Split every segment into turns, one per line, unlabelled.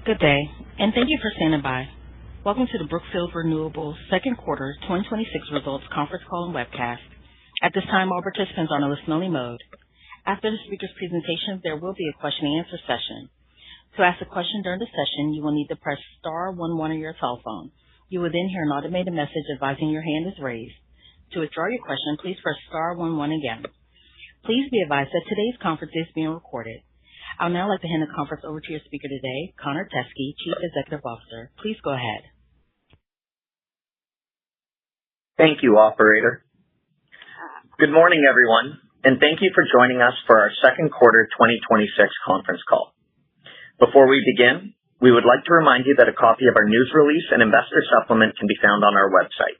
Good day, and thank you for standing by. Welcome to the Brookfield Renewable Second Quarter 2026 Results Conference Call and Webcast. At this time, all participants are on a listen-only mode. After the speaker's presentation, there will be a question-and-answer session. To ask a question during the session, you will need to press star 11 on your telephone. You will then hear an automated message advising your hand is raised. To withdraw your question, please press star 11 again. Please be advised that today's conference is being recorded. I would now like to hand the conference over to your speaker today, Connor Teskey, Chief Executive Officer. Please go ahead.
Thank you, operator. Good morning, everyone, and thank you for joining us for our second quarter 2026 conference call. Before we begin, we would like to remind you that a copy of our news release and investor supplement can be found on our website.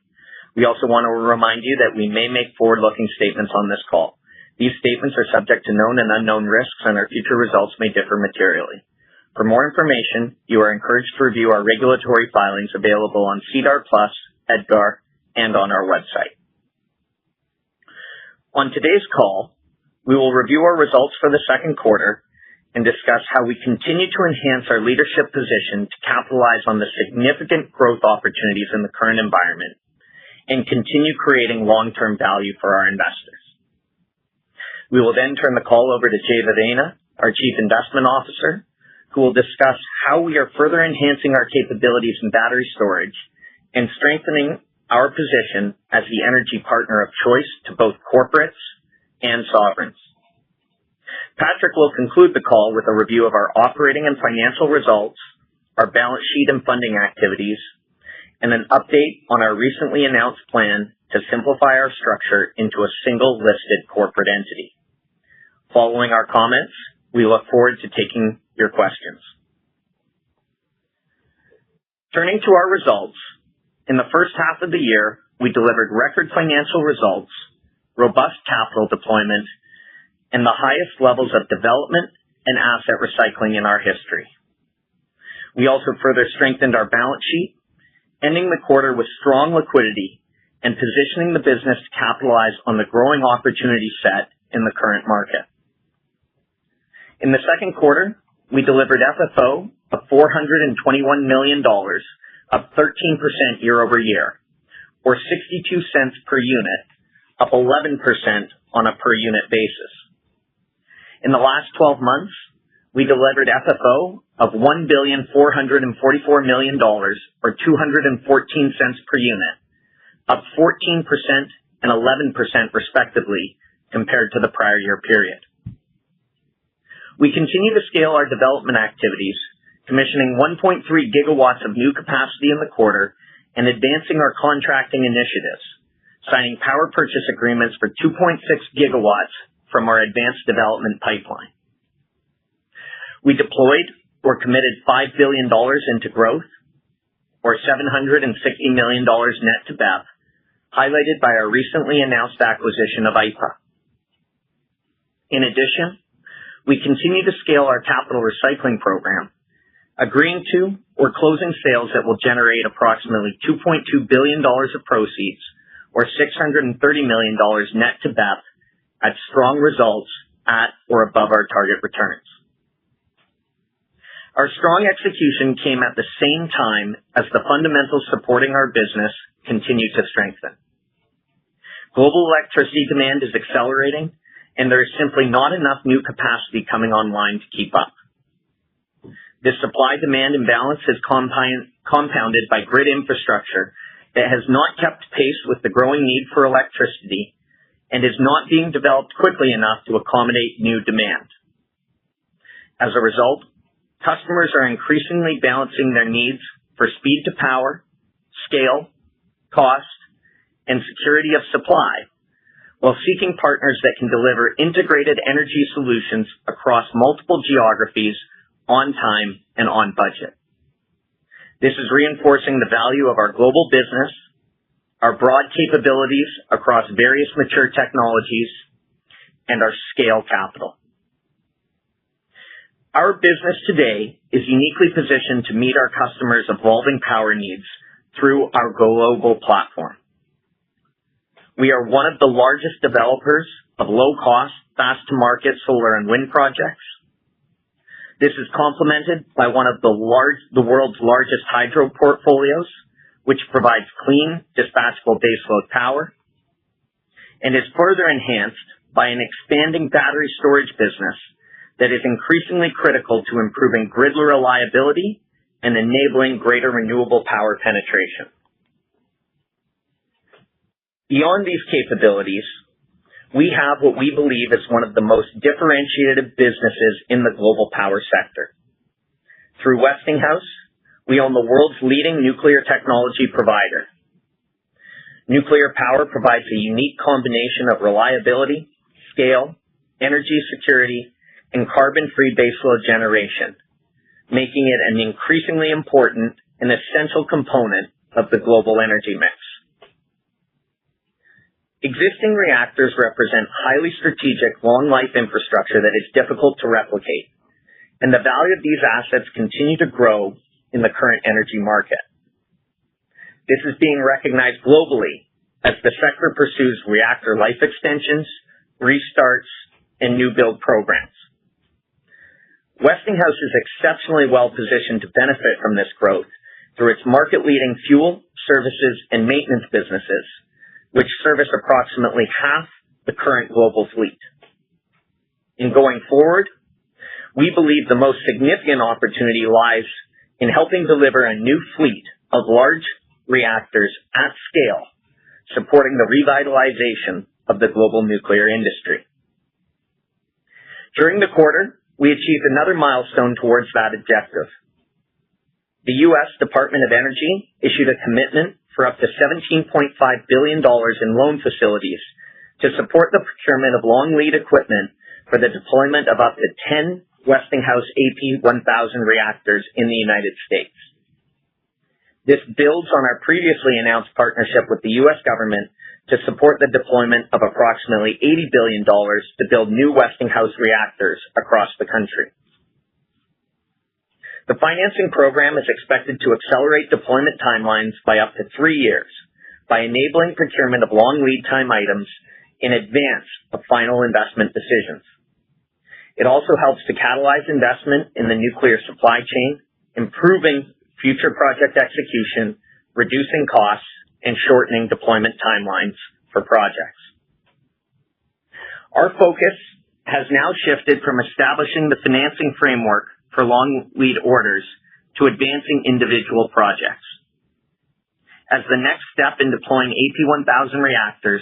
We also want to remind you that we may make forward-looking statements on this call. These statements are subject to known and unknown risks, and our future results may differ materially. For more information, you are encouraged to review our regulatory filings available on SEDAR+, EDGAR, and on our website. On today's call, we will review our results for the second quarter and discuss how we continue to enhance our leadership position to capitalize on the significant growth opportunities in the current environment and continue creating long-term value for our investors. We will then turn the call over to Jay Vedena, our Chief Investment Officer, who will discuss how we are further enhancing our capabilities in battery storage and strengthening our position as the energy partner of choice to both corporates and sovereigns. Patrick will conclude the call with a review of our operating and financial results, our balance sheet and funding activities, and an update on our recently announced plan to simplify our structure into a single listed corporate entity. Following our comments, we look forward to taking your questions. Turning to our results, in the first half of the year, we delivered record financial results, robust capital deployment, and the highest levels of development and asset recycling in our history. We also further strengthened our balance sheet, ending the quarter with strong liquidity and positioning the business to capitalize on the growing opportunity set in the current market. In the second quarter, we delivered FFO of $421 million, up 13% year over year, or 62 cents per unit, up 11% on a per unit basis. In the last 12 months, we delivered FFO of $1,444 million, or 214 cents per unit, up 14% and 11% respectively compared to the prior year period. We continue to scale our development activities, commissioning 1.3 gigawatts of new capacity in the quarter and advancing our contracting initiatives, signing power purchase agreements for 2.6 gigawatts from our advanced development pipeline. We deployed or committed $5 billion into growth, or $760 million net to BEP, highlighted by our recently announced acquisition of IPA. In addition, we continue to scale our capital recycling program, agreeing to or closing sales that will generate approximately $2.2 billion of proceeds, or $630 million net to BEP, at strong results at or above our target returns. Our strong execution came at the same time as the fundamentals supporting our business continue to strengthen. Global electricity demand is accelerating, and there is simply not enough new capacity coming online to keep up. This supply-demand imbalance is compounded by grid infrastructure that has not kept pace with the growing need for electricity and is not being developed quickly enough to accommodate new demand. As a result, customers are increasingly balancing their needs for speed to power, scale, cost, and security of supply, while seeking partners that can deliver integrated energy solutions across multiple geographies on time and on budget. This is reinforcing the value of our global business, our broad capabilities across various mature technologies, and our scale capital. Our business today is uniquely positioned to meet our customers' evolving power needs through our global platform. We are one of the largest developers of low-cost, fast-to-market solar and wind projects. This is complemented by one of the world's largest hydro portfolios, which provides clean, dispatchable baseload power, and is further enhanced by an expanding battery storage business that is increasingly critical to improving grid reliability and enabling greater renewable power penetration. Beyond these capabilities, we have what we believe is one of the most differentiated businesses in the global power sector. Through Westinghouse, we own the world's leading nuclear technology provider. Nuclear power provides a unique combination of reliability, scale, energy security, and carbon-free baseload generation, making it an increasingly important and essential component of the global energy mix. Existing reactors represent highly strategic, long-life infrastructure that is difficult to replicate, and the value of these assets continue to grow in the current energy market. This is being recognized globally as the sector pursues reactor life extensions, restarts, and new build programs. Westinghouse is exceptionally well positioned to benefit from this growth through its market-leading fuel, services, and maintenance businesses, which service approximately half the current global fleet. In going forward, we believe the most significant opportunity lies in helping deliver a new fleet of large reactors at scale, supporting the revitalization of the global nuclear industry. During the quarter, we achieved another milestone towards that objective. The U.S. Department of Energy issued a commitment for up to $17.5 billion in loan facilities to support the procurement of long lead equipment for the deployment of up to 10 Westinghouse AP1000 reactors in the United States. This builds on our previously announced partnership with the U.S. government to support the deployment of approximately $80 billion to build new Westinghouse reactors across the country. The financing program is expected to accelerate deployment timelines by up to 3 years by enabling procurement of long lead time items in advance of final investment decisions. It also helps to catalyze investment in the nuclear supply chain, improving future project execution, reducing costs, and shortening deployment timelines for projects. Our focus has now shifted from establishing the financing framework for long lead orders to advancing individual projects. As the next step in deploying AP1000 reactors,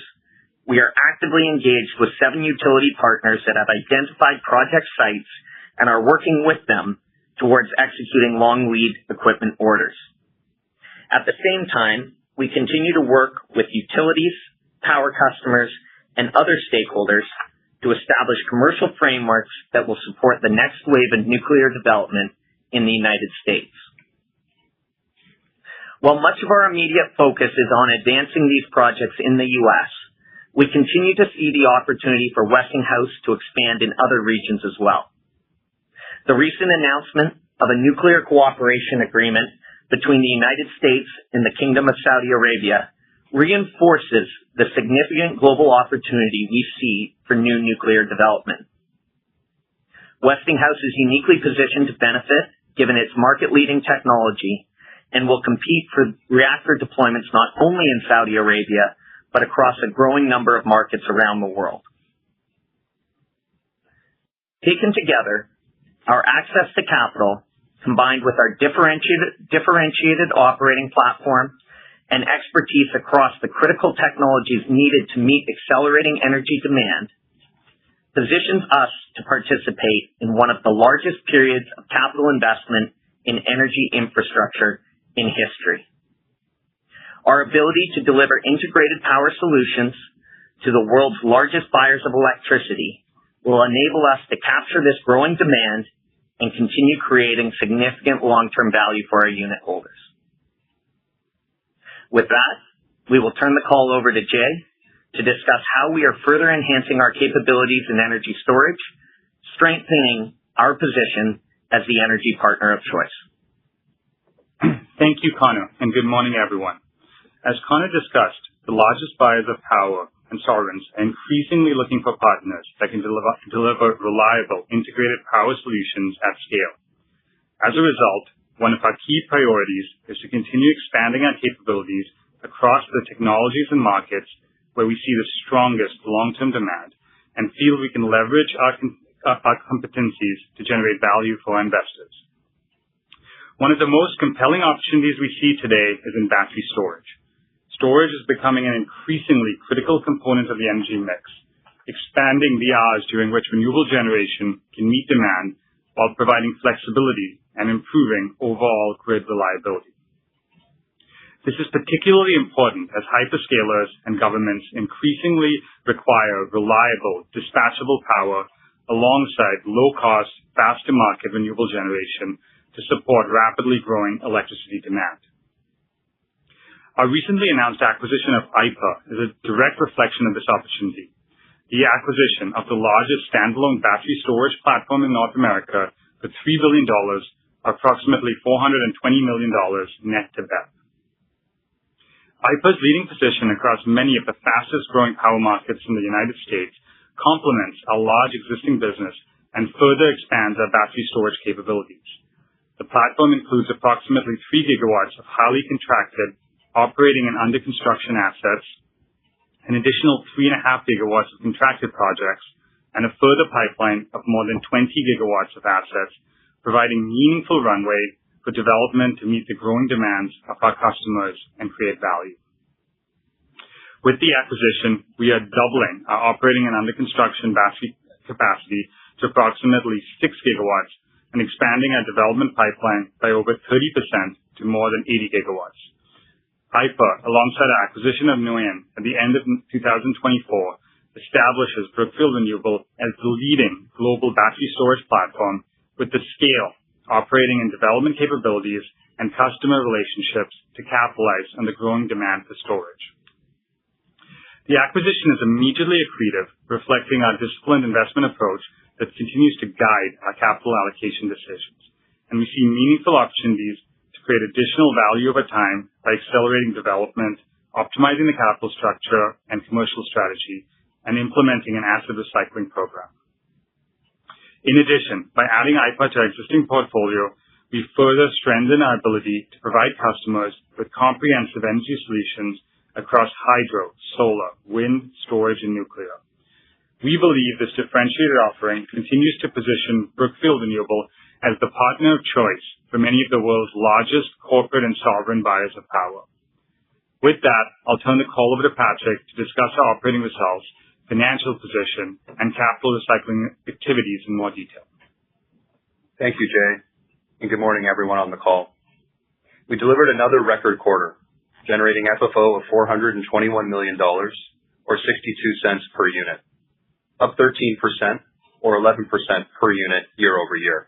we are actively engaged with 7 utility partners that have identified project sites and are working with them towards executing long lead equipment orders. At the same time, we continue to work with utilities, power customers, and other stakeholders to establish commercial frameworks that will support the next wave of nuclear development in the United States. While much of our immediate focus is on advancing these projects in the U.S., we continue to see the opportunity for Westinghouse to expand in other regions as well. The recent announcement of a nuclear cooperation agreement between the United States and the Kingdom of Saudi Arabia reinforces the significant global opportunity we see for new nuclear development. Westinghouse is uniquely positioned to benefit given its market-leading technology and will compete for reactor deployments not only in Saudi Arabia, but across a growing number of markets around the world. Taken together, our access to capital, combined with our differentiated operating platform and expertise across the critical technologies needed to meet accelerating energy demand, positions us to participate in one of the largest periods of capital investment in energy infrastructure in history. Our ability to deliver integrated power solutions to the world's largest buyers of electricity will enable us to capture this growing demand and continue creating significant long-term value for our unit holders. With that, we will turn the call over to Jay to discuss how we are further enhancing our capabilities in energy storage, strengthening our position as the energy partner of choice.
Thank you, Connor, and good morning, everyone. As Connor discussed, the largest buyers of power and sovereigns are increasingly looking for partners that can deliver reliable, integrated power solutions at scale. As a result, one of our key priorities is to continue expanding our capabilities across the technologies and markets where we see the strongest long-term demand and feel we can leverage our competencies to generate value for our investors. One of the most compelling opportunities we see today is in battery storage. Storage is becoming an increasingly critical component of the energy mix, expanding the hours during which renewable generation can meet demand while providing flexibility and improving overall grid reliability. This is particularly important as hyperscalers and governments increasingly require reliable, dispatchable power alongside low-cost, fast-to-market renewable generation to support rapidly growing electricity demand. Our recently announced acquisition of IPA is a direct reflection of this opportunity. The acquisition of the largest standalone battery storage platform in North America for $3 billion, approximately $420 million net to BEP. IPA's leading position across many of the fastest-growing power markets in the United States complements our large existing business and further expands our battery storage capabilities. The platform includes approximately 3 gigawatts of highly contracted, operating and under construction assets, an additional 3.5 gigawatts of contracted projects, and a further pipeline of more than 20 gigawatts of assets, providing meaningful runway for development to meet the growing demands of our customers and create value. With the acquisition, we are doubling our operating and under construction battery capacity to approximately 6 gigawatts and expanding our development pipeline by over 30% to more than 80 gigawatts. IPA, alongside our acquisition of Nuyen at the end of 2024, establishes Brookfield Renewable as the leading global battery storage platform with the scale, operating and development capabilities, and customer relationships to capitalize on the growing demand for storage. The acquisition is immediately accretive, reflecting our disciplined investment approach that continues to guide our capital allocation decisions, and we see meaningful opportunities to create additional value over time by accelerating development, optimizing the capital structure and commercial strategy, and implementing an asset recycling program. In addition, by adding IPA to our existing portfolio, we further strengthen our ability to provide customers with comprehensive energy solutions across hydro, solar, wind, storage, and nuclear. We believe this differentiated offering continues to position Brookfield Renewable as the partner of choice for many of the world's largest corporate and sovereign buyers of power. With that, I'll turn the call over to Patrick to discuss our operating results, financial position, and capital recycling activities in more detail.
Thank you, Jay, and good morning everyone on the call. We delivered another record quarter, generating FFO of $421 million, or 62 cents per unit, up 13% or 11% per unit year over year.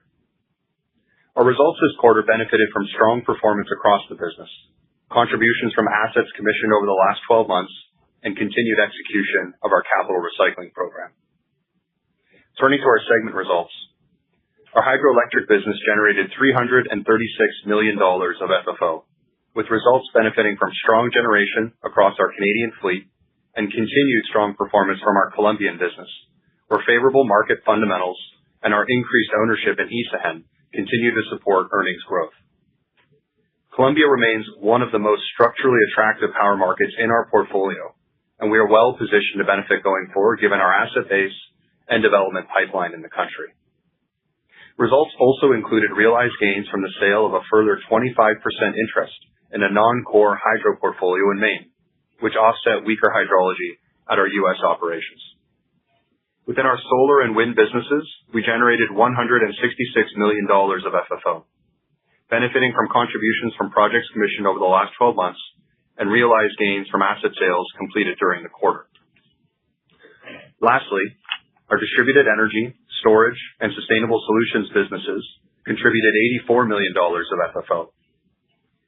Our results this quarter benefited from strong performance across the business, contributions from assets commissioned over the last 12 months, and continued execution of our capital recycling program. Turning to our segment results, our hydroelectric business generated $336 million of FFO, with results benefiting from strong generation across our Canadian fleet and continued strong performance from our Colombian business, where favorable market fundamentals and our increased ownership in Isagen continue to support earnings growth. Colombia remains one of the most structurally attractive power markets in our portfolio, and we are well positioned to benefit going forward given our asset base and development pipeline in the country. Results also included realized gains from the sale of a further 25% interest in a non-core hydro portfolio in Maine, which offset weaker hydrology at our U.S. operations. Within our solar and wind businesses, we generated $166 million of FFO, benefiting from contributions from projects commissioned over the last 12 months and realized gains from asset sales completed during the quarter. Lastly, our distributed energy, storage, and sustainable solutions businesses contributed $84 million of FFO.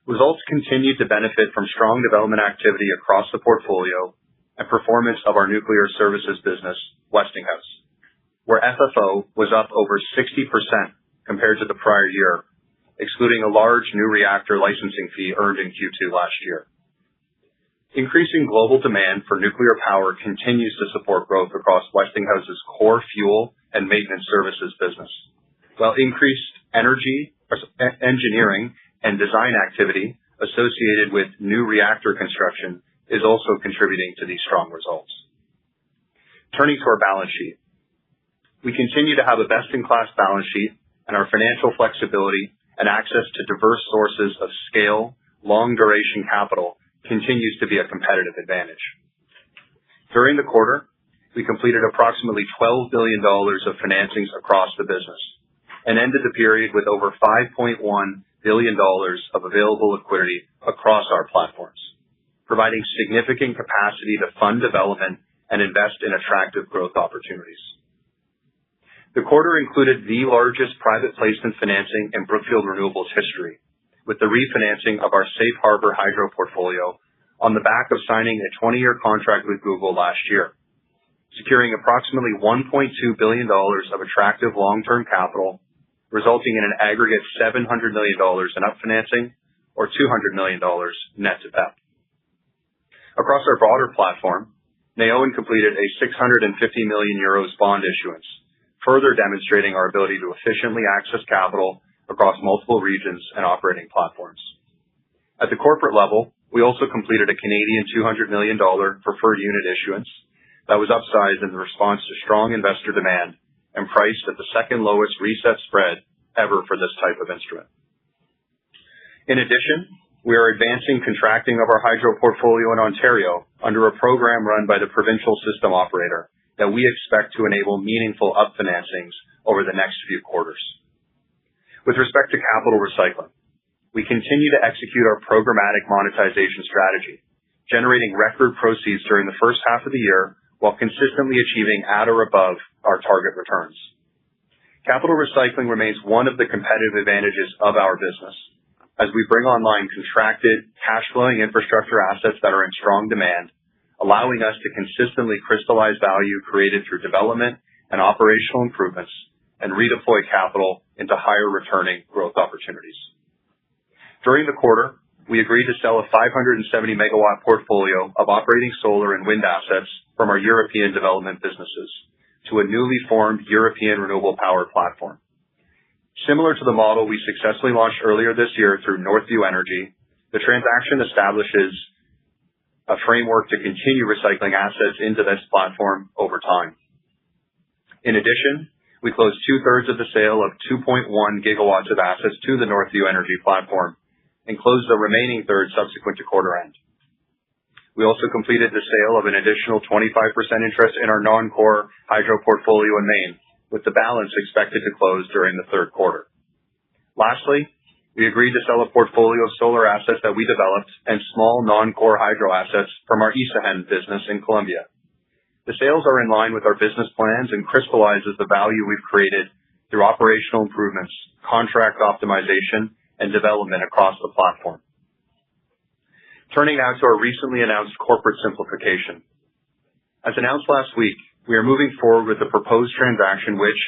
Results continued to benefit from strong development activity across the portfolio and performance of our nuclear services business, Westinghouse, where FFO was up over 60% compared to the prior year, excluding a large new reactor licensing fee earned in Q2 last year. Increasing global demand for nuclear power continues to support growth across Westinghouse's core fuel and maintenance services business, while increased engineering and design activity associated with new reactor construction is also contributing to these strong results. Turning to our balance sheet. We continue to have a best-in-class balance sheet, and our financial flexibility and access to diverse sources of scale, long-duration capital continues to be a competitive advantage. During the quarter, we completed approximately $12 billion of financings across the business and ended the period with over $5.1 billion of available liquidity across our platforms, providing significant capacity to fund development and invest in attractive growth opportunities. The quarter included the largest private placement financing in Brookfield Renewable's history, with the refinancing of our Safe Harbor hydro portfolio on the back of signing a 20-year contract with Google last year, securing approximately $1.2 billion of attractive long-term capital, resulting in an aggregate $700 million in upfinancing or $200 million net to BEP. Across our broader platform, Neoen completed a 650 million euros bond issuance, further demonstrating our ability to efficiently access capital across multiple regions and operating platforms. At the corporate level, we also completed a Canadian $200 million preferred unit issuance that was upsized in response to strong investor demand and priced at the second lowest reset spread ever for this type of instrument. In addition, we are advancing contracting of our hydro portfolio in Ontario under a program run by the provincial system operator that we expect to enable meaningful upfinancings over the next few quarters. With respect to capital recycling, we continue to execute our programmatic monetization strategy, generating record proceeds during the first half of the year while consistently achieving at or above our target returns. Capital recycling remains one of the competitive advantages of our business as we bring online contracted, cash-flowing infrastructure assets that are in strong demand, allowing us to consistently crystallize value created through development and operational improvements and redeploy capital into higher returning growth opportunities. During the quarter, we agreed to sell a 570 megawatt portfolio of operating solar and wind assets from our European development businesses to a newly formed European renewable power platform. Similar to the model we successfully launched earlier this year through Northview Energy, the transaction establishes a framework to continue recycling assets into this platform over time. In addition, we closed two-thirds of the sale of 2.1 gigawatts of assets to the Northview Energy platform and closed the remaining third subsequent to quarter end. We also completed the sale of an additional 25% interest in our non-core hydro portfolio in Maine, with the balance expected to close during the third quarter. Lastly, we agreed to sell a portfolio of solar assets that we developed and small non-core hydro assets from our Isagen business in Colombia. The sales are in line with our business plans and crystallizes the value we've created through operational improvements, contract optimization, and development across the platform. Turning now to our recently announced corporate simplification. As announced last week, we are moving forward with the proposed transaction which,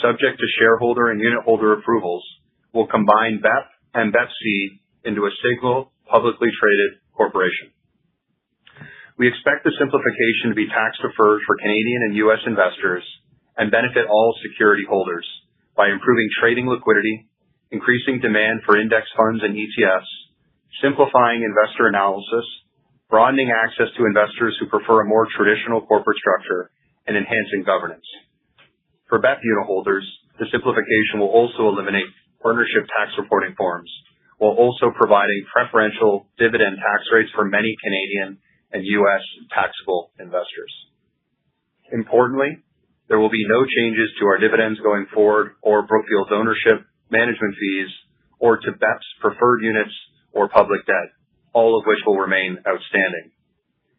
subject to shareholder and unit holder approvals, will combine BEP and BEPC into a single publicly traded corporation. We expect the simplification to be tax-deferred for Canadian and U.S. investors and benefit all security holders by improving trading liquidity, increasing demand for index funds and ETFs, simplifying investor analysis, broadening access to investors who prefer a more traditional corporate structure, and enhancing governance. For BEP unit holders, the simplification will also eliminate partnership tax reporting forms, while also providing preferential dividend tax rates for many Canadian and U.S. taxable investors. Importantly, there will be no changes to our dividends going forward or Brookfield's ownership, management fees, or to BEP's preferred units or public debt, all of which will remain outstanding.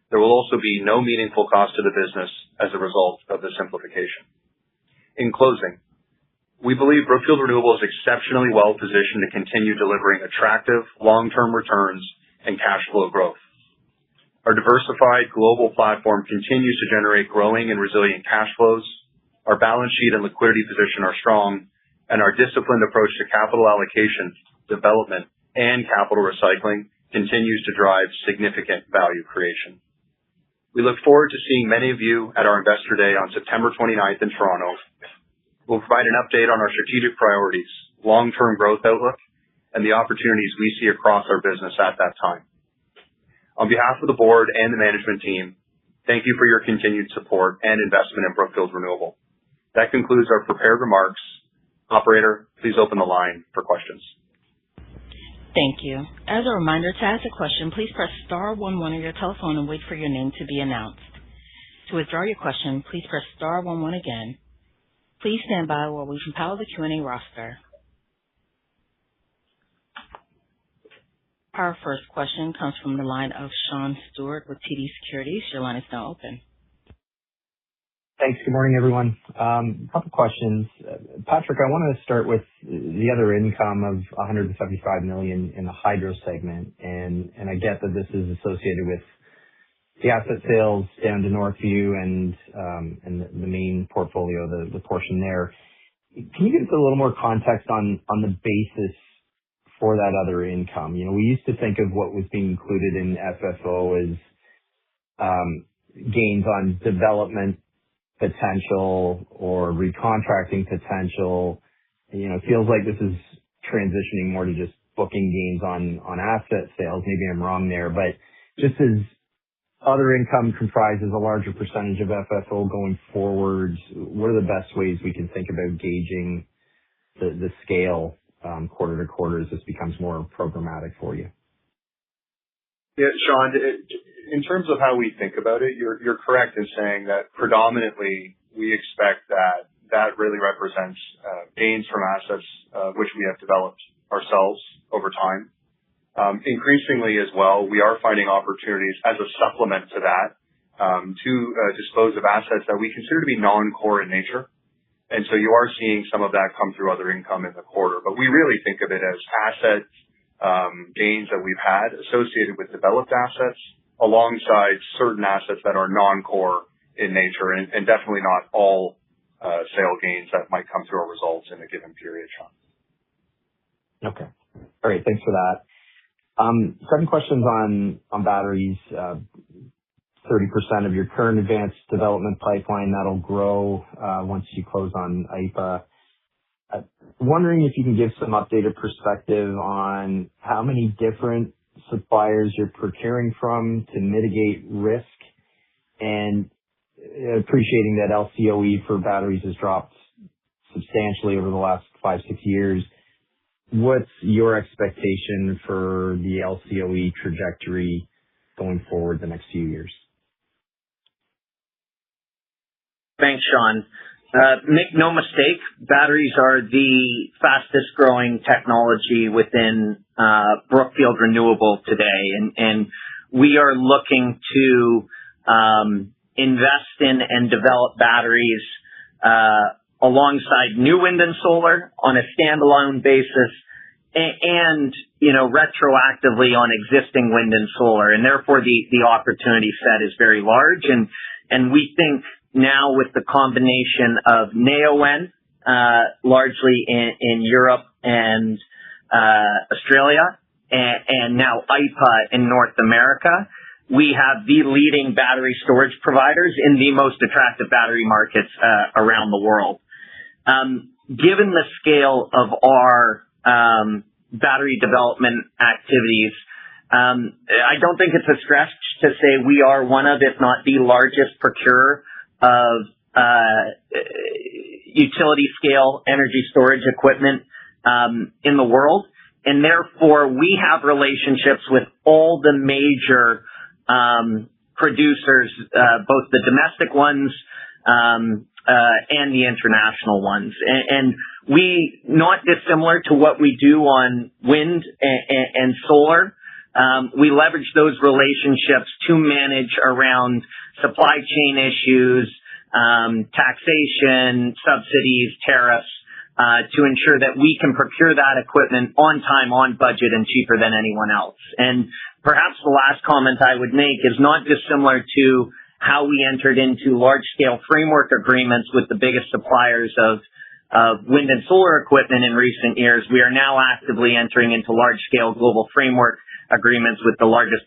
There will also be no meaningful cost to the business as a result of the simplification. In closing, we believe Brookfield Renewable is exceptionally well positioned to continue delivering attractive long-term returns and cash flow growth. Our diversified global platform continues to generate growing and resilient cash flows. Our balance sheet and liquidity position are strong, and our disciplined approach to capital allocation, development, and capital recycling continues to drive significant value creation. We look forward to seeing many of you at our Investor Day on September 29th in Toronto. We'll provide an update on our strategic priorities, long-term growth outlook, and the opportunities we see across our business at that time. On behalf of the board and the management team, thank you for your continued support and investment in Brookfield Renewable. That concludes our prepared remarks. Operator, please open the line for questions.
Thank you. As a reminder, to ask a question, please press *11 on your telephone and wait for your name to be announced. To withdraw your question, please press *11 again. Please stand by while we compile the Q&A roster. Our first question comes from the line of Sean Stewart with TD Securities. Your line is now open.
Thanks. Good morning, everyone. A couple questions. Patrick, I want to start with the other income of $175 million in the hydro segment, and I get that this is associated with the asset sales down to Northview and the main portfolio, the portion there. Can you give us a little more context on the basis for that other income? You know, we used to think of what was being included in FFO as gains on development potential or recontracting potential. You know, it feels like this is transitioning more to just booking gains on asset sales. Maybe I'm wrong there, but just as other income comprises a larger percentage of FFO going forward, what are the best ways we can think about gauging the scale quarter to quarter as this becomes more programmatic for you?
Yeah, Sean, in terms of how we think about it, you're correct in saying that predominantly we expect that really represents gains from assets which we have developed ourselves over time. Increasingly as well, we are finding opportunities as a supplement to that to dispose of assets that we consider to be non-core in nature. And so you are seeing some of that come through other income in the quarter. But we really think of it as asset gains that we've had associated with developed assets alongside certain assets that are non-core in nature, and definitely not all sale gains that might come through our results in a given period, Sean.
Okay. All right. Thanks for that. Second question's on batteries. 30% of your current advanced development pipeline, that'll grow once you close on IPA. Wondering if you can give some updated perspective on how many different suppliers you're procuring from to mitigate risk, and appreciating that LCOE for batteries has dropped substantially over the last 5-6 years. What's your expectation for the LCOE trajectory going forward the next few years?
Thanks, Sean. Make no mistake, batteries are the fastest growing technology within Brookfield Renewable today. And we are looking to invest in and develop batteries alongside new wind and solar on a standalone basis and, you know, retroactively on existing wind and solar. And therefore the opportunity set is very large. And we think now with the combination of Neoen, largely in Europe and Australia, and now IPA in North America, we have the leading battery storage providers in the most attractive battery markets around the world. Given the scale of our battery development activities, I don't think it's a stretch to say we are one of, if not the largest procurer of utility scale energy storage equipment in the world. And therefore we have relationships with all the major producers, both the domestic ones and the international ones. And we, not dissimilar to what we do on wind and solar, we leverage those relationships to manage around supply chain issues, taxation, subsidies, tariffs, to ensure that we can procure that equipment on time, on budget, and cheaper than anyone else. And perhaps the last comment I would make is not dissimilar to how we entered into large-scale framework agreements with the biggest suppliers of wind and solar equipment in recent years. We are now actively entering into large-scale global framework agreements with the largest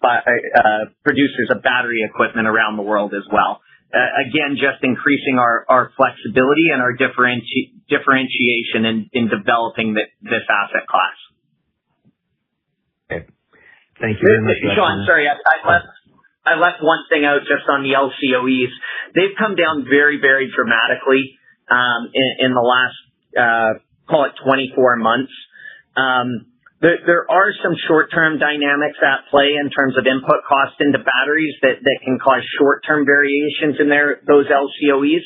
producers of battery equipment around the world as well. Again, just increasing our flexibility and our differentiation in developing this asset class.
Okay. Thank you very much.
Sean, sorry, I left one thing out just on the LCOEs. They've come down very, very dramatically in the last, call it 24 months. There are some short-term dynamics at play in terms of input cost into batteries that can cause short-term variations in those LCOEs,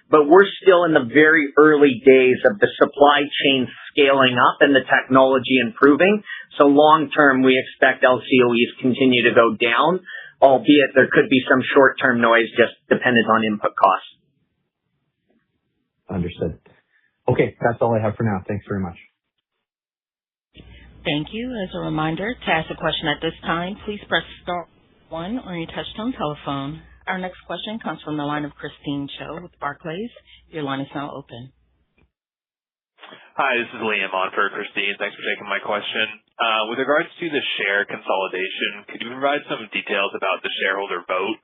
but we're still in the very early days of the supply chain scaling up and the technology improving. So long-term, we expect LCOEs continue to go down, albeit there could be some short-term noise just dependent on input costs.
Understood. Okay, that's all I have for now. Thanks very much.
Thank you. As a reminder, to ask a question at this time, please press star 1 on your touchtone telephone. Our next question comes from the line of Christine Cho with Barclays. Your line is now open.
Hi, this is Liam on for Christine. Thanks for taking my question. With regards to the share consolidation, could you provide some details about the shareholder vote?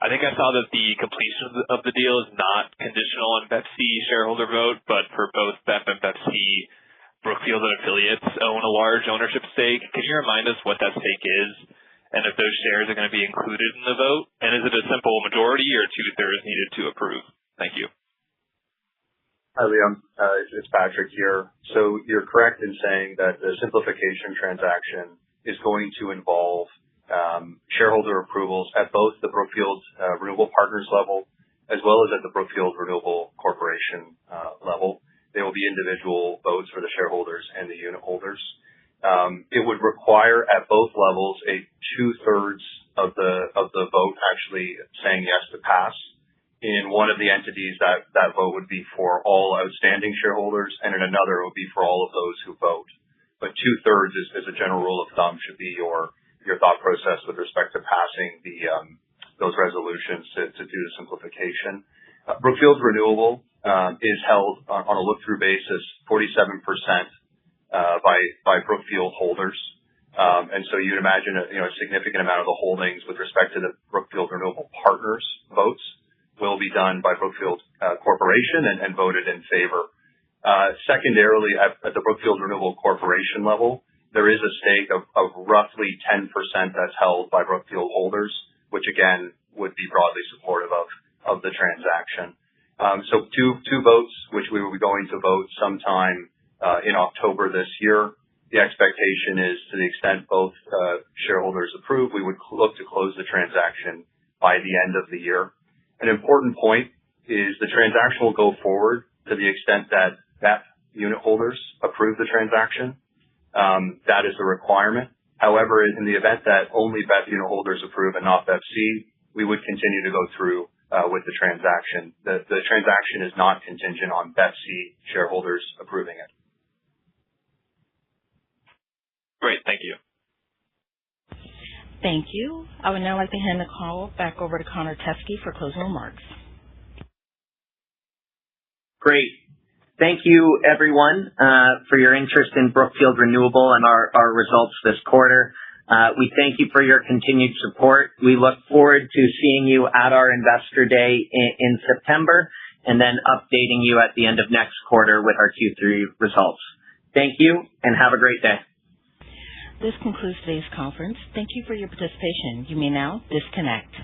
I think I saw that the completion of the deal is not conditional on BEPC shareholder vote, but for both BEP and BEPC, Brookfield and affiliates own a large ownership stake. Can you remind us what that stake is and if those shares are going to be included in the vote? And is it a simple majority or 2/3 needed to approve? Thank you.
Hi, Liam. It's Patrick here. So you're correct in saying that the simplification transaction is going to involve shareholder approvals at both the Brookfield Renewable Partners level as well as at the Brookfield Renewable Corporation level. There will be individual votes for the shareholders and the unit holders. It would require at both levels a 2/3 of the vote actually saying yes to pass. In one of the entities, that vote would be for all outstanding shareholders, and in another, it would be for all of those who vote. But 2/3 is a general rule of thumb should be your thought process with respect to passing those resolutions to do the simplification. Brookfield Renewable is held on a look-through basis 47% by Brookfield holders. And so you'd imagine a significant amount of the holdings with respect to the Brookfield Renewable Partners votes will be done by Brookfield Corporation and voted in favor. Secondarily, at the Brookfield Renewable Corporation level, there is a stake of roughly 10% that's held by Brookfield holders, which again would be broadly supportive of the transaction. So two votes, which we will be going to vote sometime in October this year. The expectation is, to the extent both shareholders approve, we would look to close the transaction by the end of the year. An important point is the transaction will go forward to the extent that BEP unit holders approve the transaction. That is a requirement. However, in the event that only BEP unit holders approve and not BEPC, we would continue to go through with the transaction. The transaction is not contingent on BEPC shareholders approving it.
Great. Thank you.
Thank you. I would now like to hand the call back over to Connor Teskey for closing remarks.
Great. Thank you, everyone, for your interest in Brookfield Renewable and our results this quarter. We thank you for your continued support. We look forward to seeing you at our Investor Day in September and then updating you at the end of next quarter with our Q3 results. Thank you and have a great day.
This concludes today's conference. Thank you for your participation. You may now disconnect.